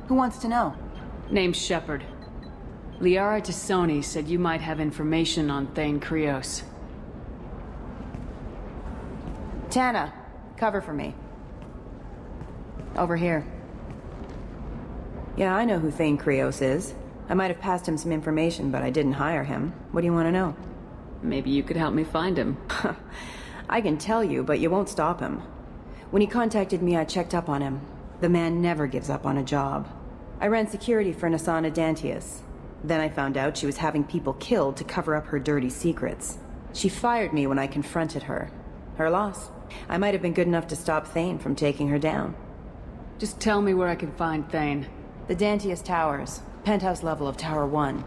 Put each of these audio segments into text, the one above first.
Who wants to know? Name's Shepard. Liara T'Soni said you might have information on Thane Krios. Tana, cover for me. Over here. Yeah, I know who Thane Krios is. I might have passed him some information, but I didn't hire him. What do you want to know? Maybe you could help me find him. I can tell you, but you won't stop him. When he contacted me, I checked up on him. The man never gives up on a job. I ran security for Nassana Dantius. Then I found out she was having people killed to cover up her dirty secrets. She fired me when I confronted her. Her loss. I might have been good enough to stop Thane from taking her down. Just tell me where I can find Thane. The Dantius Towers. Penthouse level of Tower 1.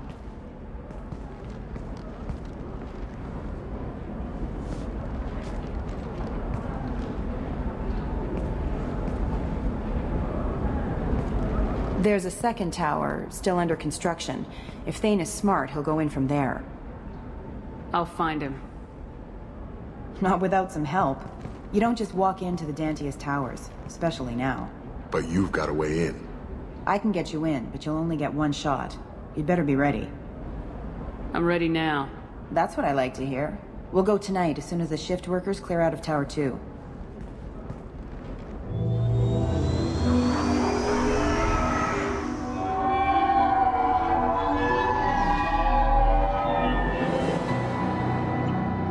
There's a second tower, still under construction. If Thane is smart, he'll go in from there. I'll find him. Not without some help. You don't just walk into the Dantius Towers, especially now. But you've got a way in. I can get you in, but you'll only get one shot. You'd better be ready. I'm ready now. That's what I like to hear. We'll go tonight as soon as the shift workers clear out of Tower 2.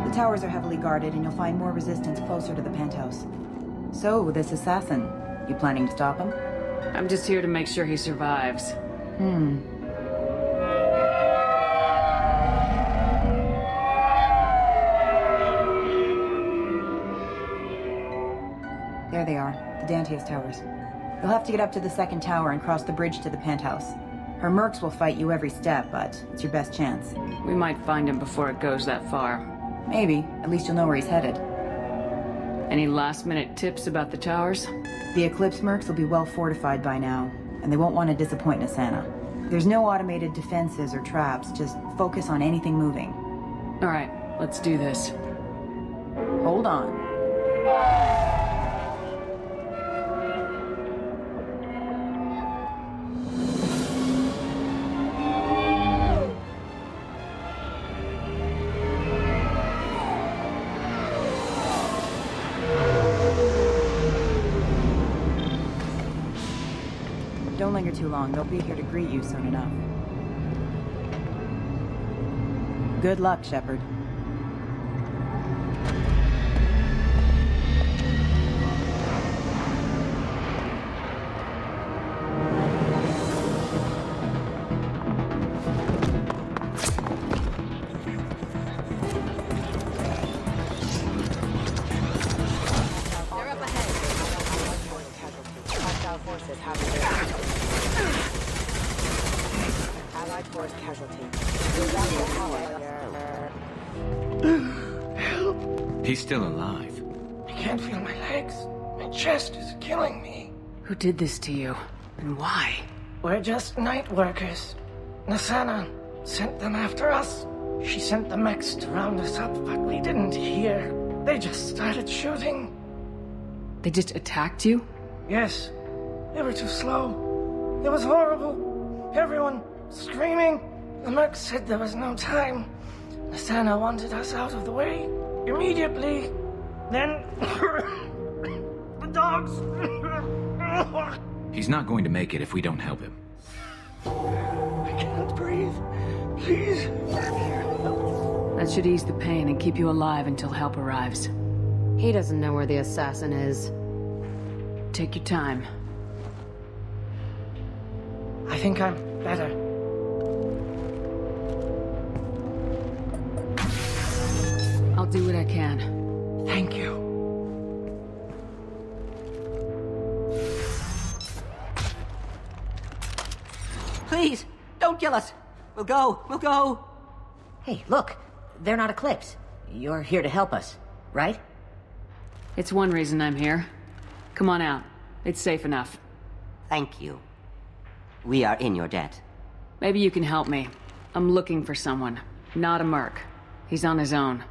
The towers are heavily guarded, and you'll find more resistance closer to the penthouse. So, this assassin, you planning to stop him? I'm just here to make sure he survives. There they are, the Dantius Towers. You'll have to get up to the second tower and cross the bridge to the penthouse. Her mercs will fight you every step, but it's your best chance. We might find him before it goes that far. Maybe. At least you'll know where he's headed. Any last-minute tips about the towers? The Eclipse mercs will be well fortified by now, and they won't want to disappoint Nassana. There's no automated defenses or traps, just focus on anything moving. All right, let's do this. Hold on. Don't linger too long. They'll be here to greet you soon enough. Good luck, Shepard. He's still alive. I can't feel my legs. My chest is killing me. Who did this to you? And why? We're just night workers. Nassana sent them after us. She sent the mechs to round us up, but we didn't hear. They just started shooting. They just attacked you? Yes. They were too slow. It was horrible. Everyone screaming. The mechs said there was no time. Nassana wanted us out of the way. Immediately. Then... the dogs... He's not going to make it if we don't help him. I can't breathe. Please. That should ease the pain and keep you alive until help arrives. He doesn't know where the assassin is. Take your time. I think I'm better. I'll do what I can. Thank you. Please, don't kill us. We'll go. We'll go. Hey, look. They're not Eclipse. You're here to help us, right? It's one reason I'm here. Come on out. It's safe enough. Thank you. We are in your debt. Maybe you can help me. I'm looking for someone. Not a merc. He's on his own.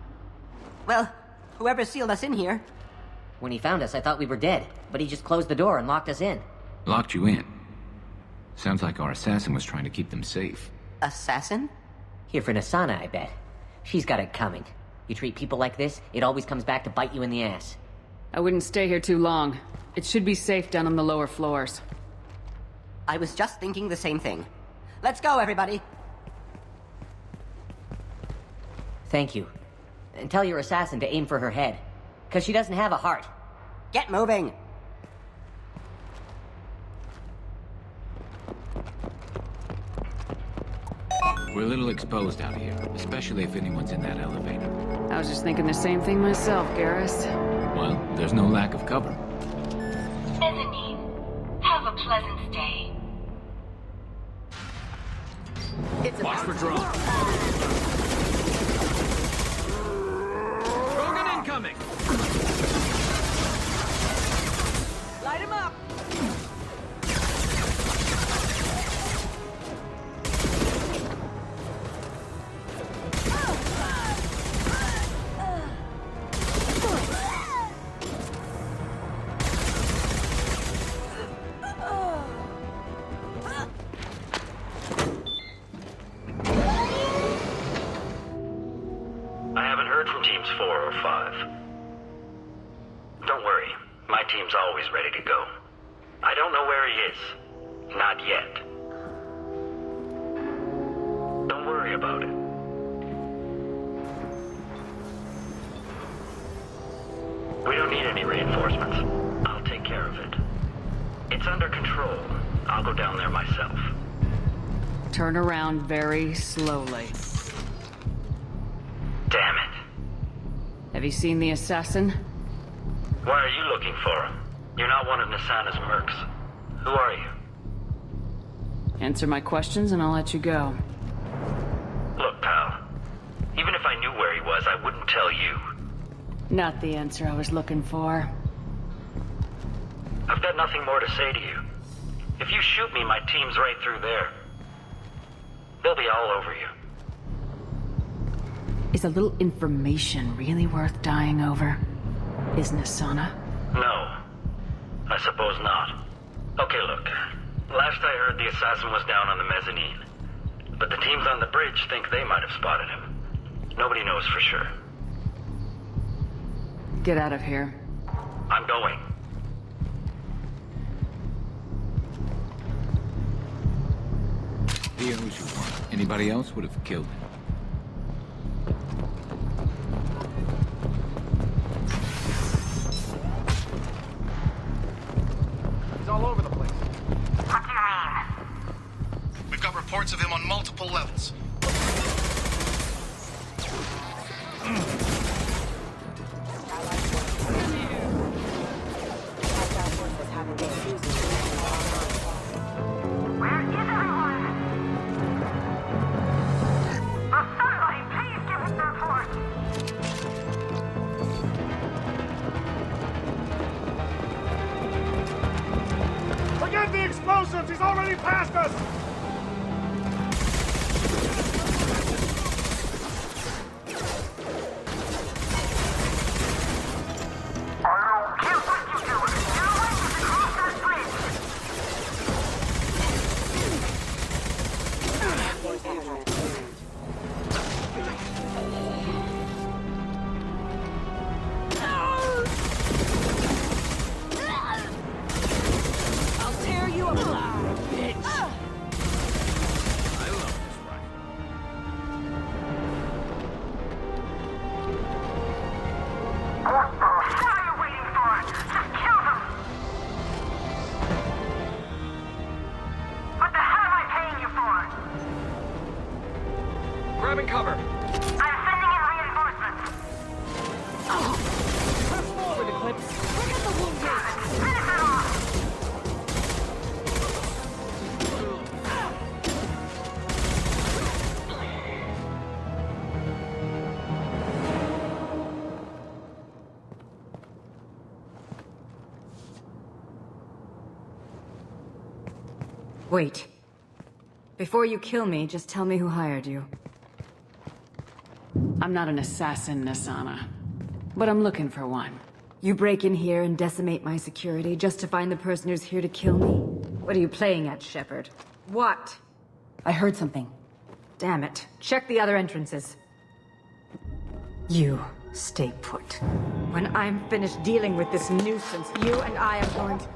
Well, whoever sealed us in here. When he found us, I thought we were dead, but he just closed the door and locked us in. Locked you in. Sounds like our assassin was trying to keep them safe. Assassin? Here for Nasana, I bet. She's got it coming. You treat people like this, it always comes back to bite you in the ass. I wouldn't stay here too long. It should be safe down on the lower floors. I was just thinking the same thing. Let's go, everybody! Thank you. And tell your assassin to aim for her head. 'Cause she doesn't have a heart. Get moving! We're a little exposed out here, especially if anyone's in that elevator. I was just thinking the same thing myself, Garrus. Well, there's no lack of cover. Mezzanine. Have a pleasant stay. Watch for drone. Drogon incoming! Light him up! I haven't heard from teams 4 or 5. Don't worry, my team's always ready to go. I don't know where he is. Not yet. Don't worry about it. We don't need any reinforcements. I'll take care of it. It's under control. I'll go down there myself. Turn around very slowly. Damn it. Have you seen the assassin? Why are you looking for him? You're not one of Nasana's mercs. Who are you? Answer my questions and I'll let you go. Look, pal. Even if I knew where he was, I wouldn't tell you. Not the answer I was looking for. I've got nothing more to say to you. If you shoot me, my team's right through there. They'll be all over you. Is a little information really worth dying over? Is Nasana? No. I suppose not. Okay, look. Last I heard, the assassin was down on the mezzanine. But the teams on the bridge think they might have spotted him. Nobody knows for sure. Get out of here. I'm going. He owes you one. Anybody else would have killed him. He's all over the place. What do you mean? We've got reports of him on multiple levels. Where is everyone? Will somebody please give us a report? Forget the explosives! He's already past us! I don't care what you do. You're away to cross that bridge. I'll tear you apart, bitch. I love this rifle. What the hell are you waiting for? Just kill them! What the hell am I paying you for? Grabbing cover. I'm sending in reinforcements. With the clips. Finish it off! Wait. Before you kill me, just tell me who hired you. I'm not an assassin, Nasana. But I'm looking for one. You break in here and decimate my security just to find the person who's here to kill me? What are you playing at, Shepard? What? I heard something. Damn it. Check the other entrances. You stay put. When I'm finished dealing with this nuisance, you and I are going to...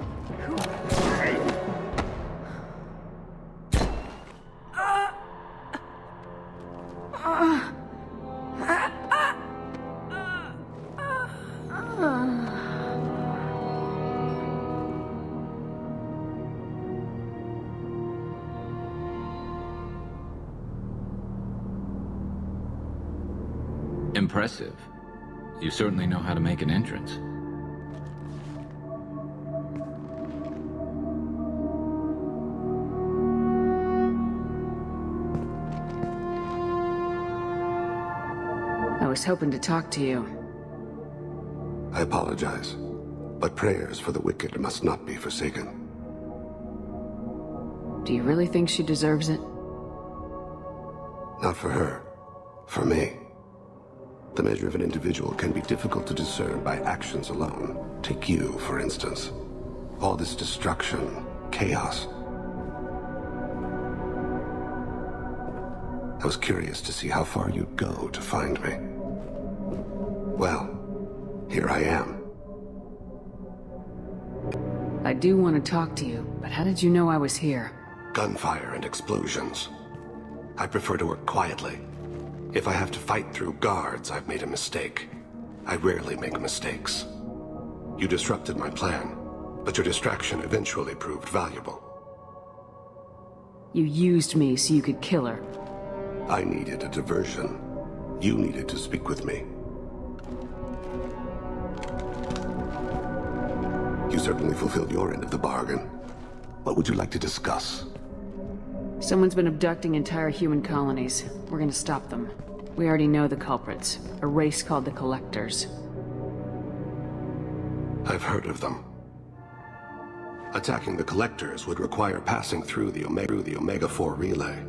Impressive. You certainly know how to make an entrance. I was hoping to talk to you. I apologize, but prayers for the wicked must not be forsaken. Do you really think she deserves it? Not for her. For me. The measure of an individual can be difficult to discern by actions alone. Take you, for instance. All this destruction, chaos. I was curious to see how far you'd go to find me. Well, here I am. I do want to talk to you, but how did you know I was here? Gunfire and explosions. I prefer to work quietly. If I have to fight through guards, I've made a mistake. I rarely make mistakes. You disrupted my plan, but your distraction eventually proved valuable. You used me so you could kill her. I needed a diversion. You needed to speak with me. You certainly fulfilled your end of the bargain. What would you like to discuss? Someone's been abducting entire human colonies. We're gonna stop them. We already know the culprits. A race called the Collectors. I've heard of them. Attacking the Collectors would require passing through the Omega-4 relay.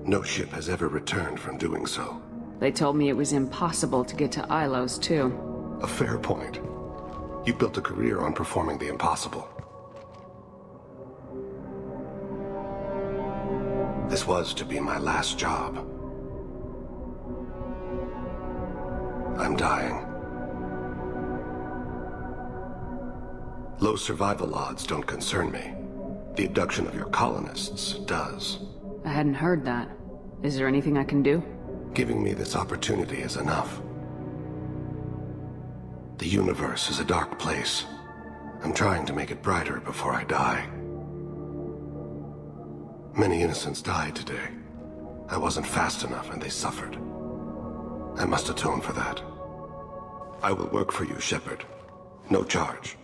No ship has ever returned from doing so. They told me it was impossible to get to Ilos, too. A fair point. You built a career on performing the impossible. This was to be my last job. I'm dying. Low survival odds don't concern me. The abduction of your colonists does. I hadn't heard that. Is there anything I can do? Giving me this opportunity is enough. The universe is a dark place. I'm trying to make it brighter before I die. Many innocents died today. I wasn't fast enough and they suffered. I must atone for that. I will work for you, Shepard. No charge.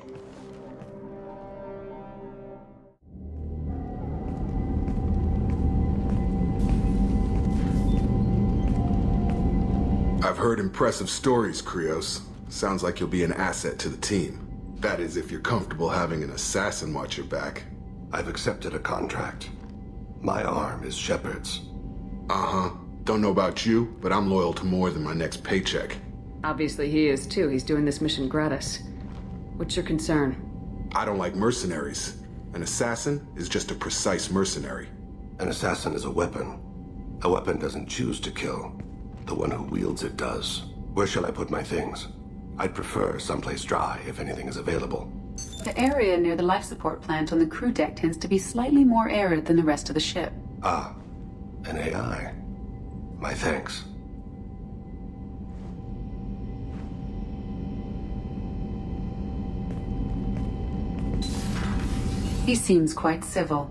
I've heard impressive stories, Krios. Sounds like you'll be an asset to the team. That is, if you're comfortable having an assassin watch your back. I've accepted a contract. My arm is Shepard's. Uh-huh. Don't know about you, but I'm loyal to more than my next paycheck. Obviously he is, too. He's doing this mission gratis. What's your concern? I don't like mercenaries. An assassin is just a precise mercenary. An assassin is a weapon. A weapon doesn't choose to kill. The one who wields it does. Where shall I put my things? I'd prefer someplace dry if anything is available. The area near the life support plant on the crew deck tends to be slightly more arid than the rest of the ship. Ah, an AI. My thanks. He seems quite civil.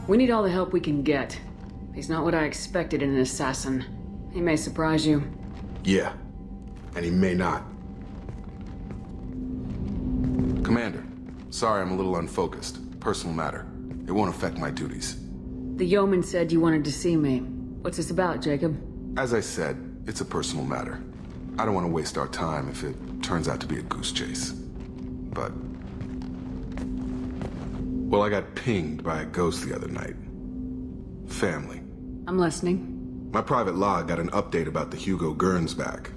We need all the help we can get. He's not what I expected in an assassin. He may surprise you. Yeah, and he may not. Commander, sorry I'm a little unfocused. Personal matter. It won't affect my duties. The yeoman said you wanted to see me. What's this about, Jacob? As I said, it's a personal matter. I don't want to waste our time if it turns out to be a goose chase. But... well, I got pinged by a ghost the other night. Family. I'm listening. My private log got an update about the Hugo Gurns back.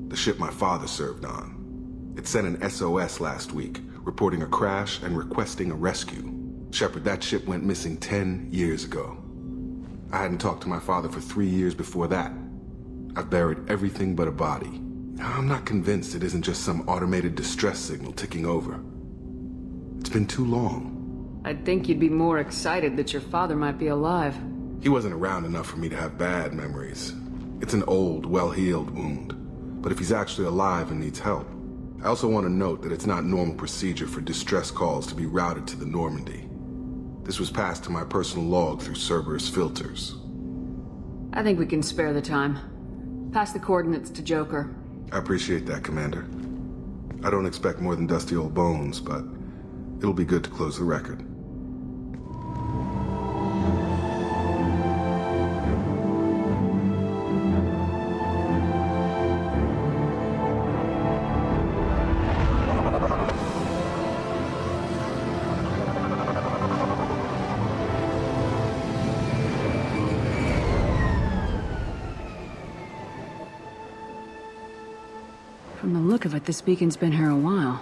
The ship my father served on. It sent an SOS last week, reporting a crash and requesting a rescue. Shepard, that ship went missing 10 years ago. I hadn't talked to my father for 3 years before that. I've buried everything but a body. I'm not convinced it isn't just some automated distress signal ticking over. It's been too long. I'd think you'd be more excited that your father might be alive. He wasn't around enough for me to have bad memories. It's an old, well-healed wound. But if he's actually alive and needs help, I also want to note that it's not normal procedure for distress calls to be routed to the Normandy. This was passed to my personal log through Cerberus filters. I think we can spare the time. Pass the coordinates to Joker. I appreciate that, Commander. I don't expect more than dusty old bones, but it'll be good to close the record. From the look of it, this beacon's been here a while.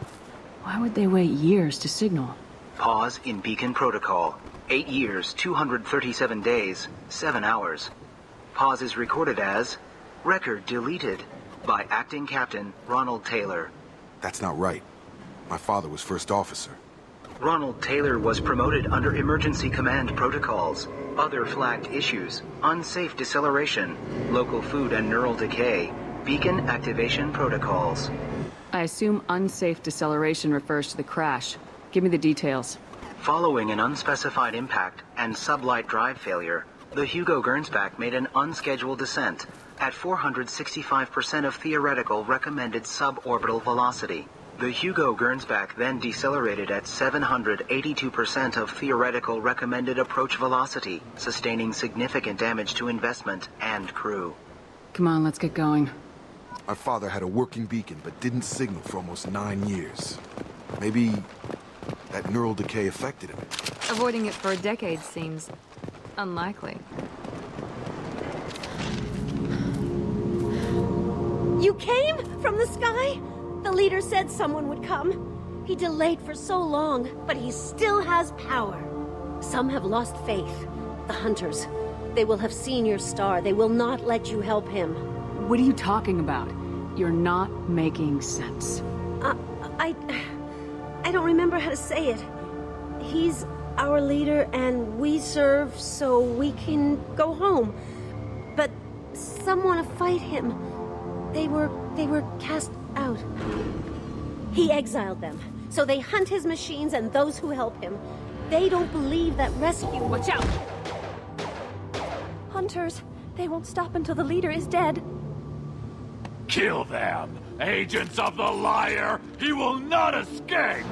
Why would they wait years to signal? Pause in beacon protocol. 8 years, 237 days, 7 hours. Pause is recorded as record deleted by Acting Captain Ronald Taylor. That's not right. My father was first officer. Ronald Taylor was promoted under emergency command protocols. Other flagged issues: unsafe deceleration, local food and neural decay, beacon activation protocols. I assume unsafe deceleration refers to the crash. Give me the details. Following an unspecified impact and sublight drive failure, the Hugo Gernsback made an unscheduled descent at 465% of theoretical recommended suborbital velocity. The Hugo Gernsback then decelerated at 782% of theoretical recommended approach velocity, sustaining significant damage to investment and crew. Come on, let's get going. My father had a working beacon, but didn't signal for almost 9 years. Maybe that neural decay affected him. Avoiding it for a decade seems unlikely. You came from the sky? The leader said someone would come. He delayed for so long, but he still has power. Some have lost faith. The hunters. They will have seen your star. They will not let you help him. What are you talking about? You're not making sense. I don't remember how to say it. He's our leader and we serve so we can go home. But some want to fight him. They were cast out. He exiled them, so they hunt his machines and those who help him. They don't believe that rescue... Watch out! Hunters, they won't stop until the leader is dead. Kill them! Agents of the liar! He will not escape!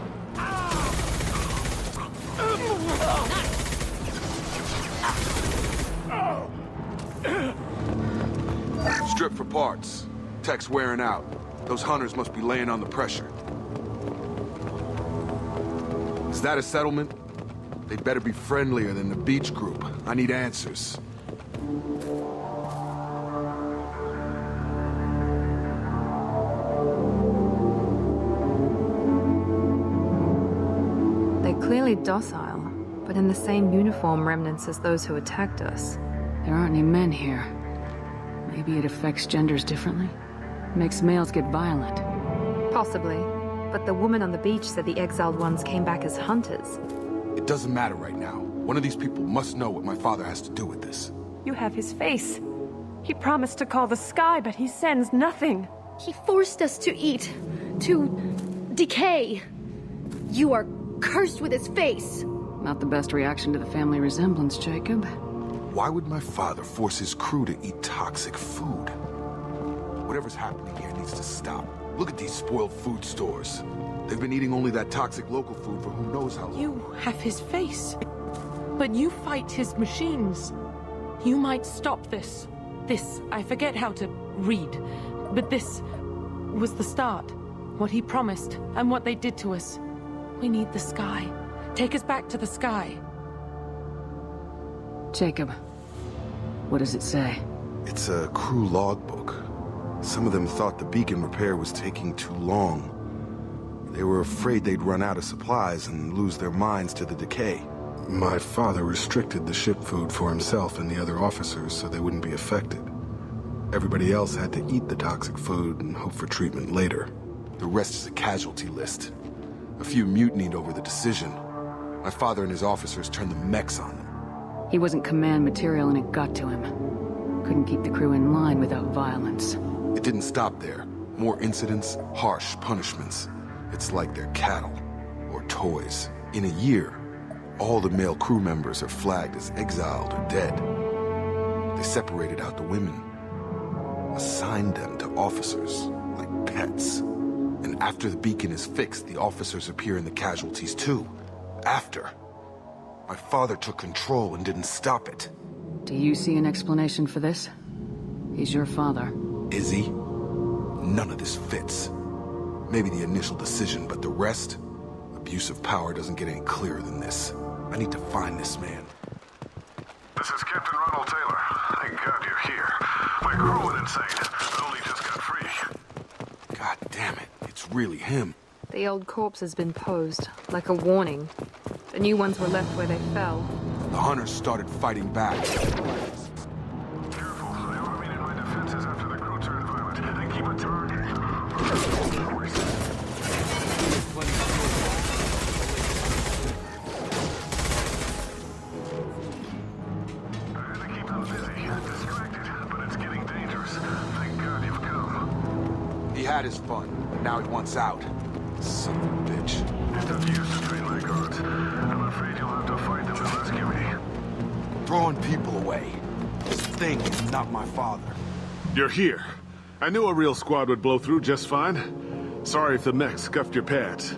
Strip for parts. Tech's wearing out. Those hunters must be laying on the pressure. Is that a settlement? They'd better be friendlier than the beach group. I need answers. They're clearly docile, but in the same uniform remnants as those who attacked us. There aren't any men here. Maybe it affects genders differently? Makes males get violent. Possibly, but the woman on the beach said the exiled ones came back as hunters. It doesn't matter right now. One of these people must know what my father has to do with this. You have his face. He promised to call the sky, but he sends nothing. He forced us to eat, to decay. You are cursed with his face. Not the best reaction to the family resemblance, Jacob. Why would my father force his crew to eat toxic food? Whatever's happening here needs to stop. Look at these spoiled food stores. They've been eating only that toxic local food for who knows how long. You have his face, but you fight his machines. You might stop this. This, I forget how to read, but this was the start. What he promised, and what they did to us. We need the sky. Take us back to the sky. Jacob, what does it say? It's a crew logbook. Some of them thought the beacon repair was taking too long. They were afraid they'd run out of supplies and lose their minds to the decay. My father restricted the ship food for himself and the other officers so they wouldn't be affected. Everybody else had to eat the toxic food and hope for treatment later. The rest is a casualty list. A few mutinied over the decision. My father and his officers turned the mechs on them. He wasn't command material and it got to him. Couldn't keep the crew in line without violence. It didn't stop there. More incidents, harsh punishments. It's like they're cattle, or toys. In a year, all the male crew members are flagged as exiled or dead. They separated out the women, assigned them to officers, like pets. And after the beacon is fixed, the officers appear in the casualties too. After. My father took control and didn't stop it. Do you see an explanation for this? He's your father. Is he? None of this fits. Maybe the initial decision, but the rest? Abuse of power doesn't get any clearer than this. I need to find this man. This is Captain Ronald Taylor. Thank God you're here. My crew went insane. Only just got free. God damn it. It's really him. The old corpse has been posed, like a warning. The new ones were left where they fell. The hunters started fighting back. Careful. They overrated my defenses after the crew turned violent. And keep a target. Keep them busy. Distracted. But it's getting dangerous. Thank God you've come. He had his fun. Now he wants out. Son of a bitch. It took years to train my guards. I'm afraid you'll have to fight them and rescue me. Throwing people away. This thing is not my father. You're here. I knew a real squad would blow through just fine. Sorry if the mech scuffed your pads.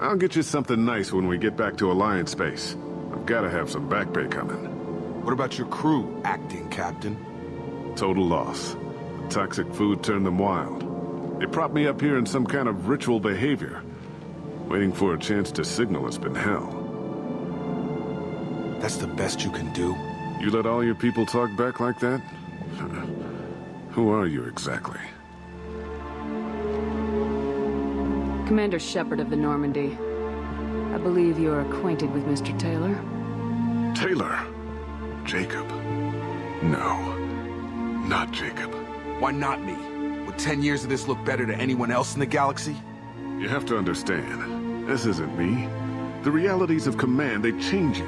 I'll get you something nice when we get back to Alliance space. I've got to have some back pay coming. What about your crew, acting captain? Total loss. Toxic food turned them wild. They propped me up here in some kind of ritual behavior. Waiting for a chance to signal has been hell. That's the best you can do? You let all your people talk back like that? Who are you exactly? Commander Shepard of the Normandy. I believe you're acquainted with Mr. Taylor. Taylor? Jacob? No. Not Jacob. Why not me? Would 10 years of this look better to anyone else in the galaxy? You have to understand, this isn't me. The realities of command, they change you.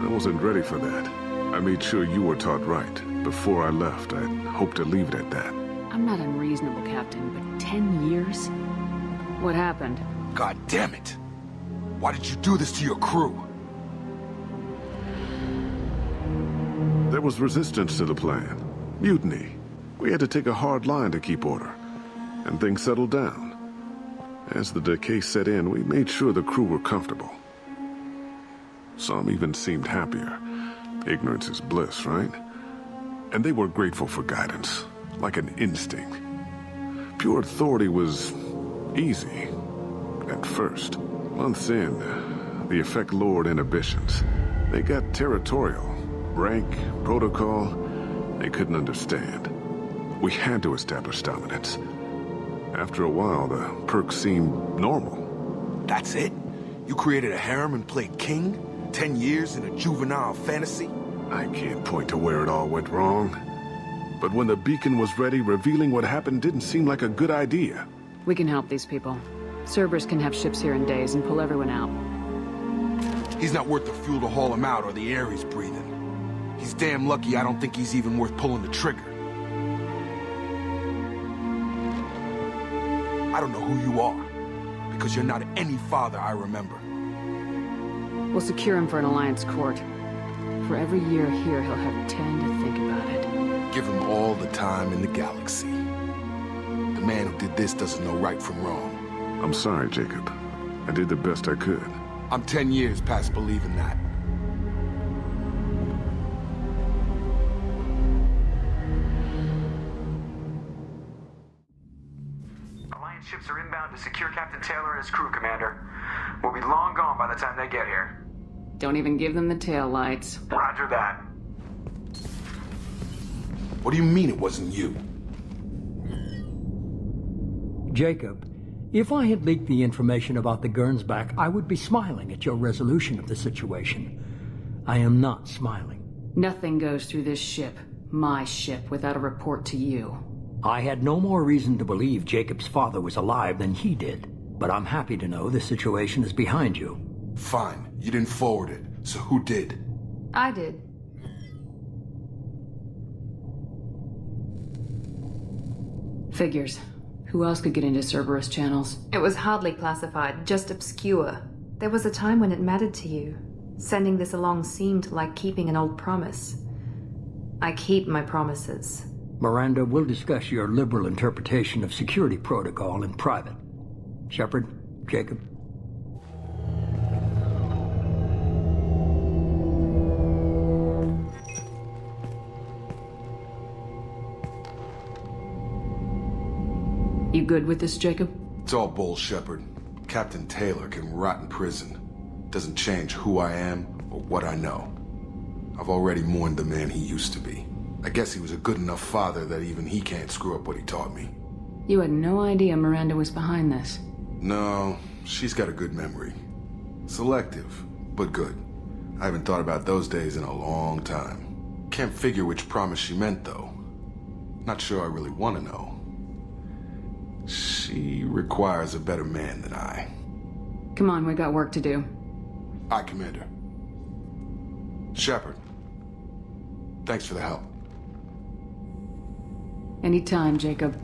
I wasn't ready for that. I made sure you were taught right. Before I left, I hoped to leave it at that. I'm not unreasonable, Captain, but 10 years? What happened? God damn it! Why did you do this to your crew? There was resistance to the plan. Mutiny. We had to take a hard line to keep order. And things settled down. As the decay set in, we made sure the crew were comfortable. Some even seemed happier. Ignorance is bliss, right? And they were grateful for guidance, like an instinct. Pure authority was easy, at first. Months in, the effect lowered inhibitions. They got territorial. Rank, protocol, they couldn't understand. We had to establish dominance. After a while, the perks seemed normal. That's it? You created a harem and played king? 10 years in a juvenile fantasy? I can't point to where it all went wrong. But when the beacon was ready, revealing what happened didn't seem like a good idea. We can help these people. Cerberus can have ships here in days and pull everyone out. He's not worth the fuel to haul him out or the air he's breathing. He's damn lucky I don't think he's even worth pulling the trigger. I don't know who you are, because you're not any father I remember. We'll secure him for an Alliance court. For every year here, he'll have 10 to think about it. Give him all the time in the galaxy. The man who did this doesn't know right from wrong. I'm sorry, Jacob. I did the best I could. I'm 10 years past believing that. Alliance ships are inbound to secure Captain Taylor and his crew, Commander. We'll be long gone by the time they get here. Don't even give them the tail lights. Roger that. What do you mean it wasn't you? Jacob, If I had leaked the information about the Gernsback, I would be smiling at your resolution of the situation. I am not smiling. Nothing goes through this ship, my ship, without a report to you. I had no more reason to believe Jacob's father was alive than he did, but I'm happy to know the situation is behind you. Fine. You didn't forward it, so who did? I did. Figures. Who else could get into Cerberus channels? It was hardly classified, just obscure. There was a time when it mattered to you. Sending this along seemed like keeping an old promise. I keep my promises. Miranda, we'll discuss your liberal interpretation of security protocol in private. Shepard, Jacob. You good with this, Jacob? It's all bull, Shepard. Captain Taylor can rot in prison. Doesn't change who I am or what I know. I've already mourned the man he used to be. I guess he was a good enough father that even he can't screw up what he taught me. You had no idea Miranda was behind this. No, she's got a good memory. Selective, but good. I haven't thought about those days in a long time. Can't figure which promise she meant, though. Not sure I really want to know. She requires a better man than I. Come on, we got work to do. Aye, Commander. Shepard. Thanks for the help. Anytime, Jacob.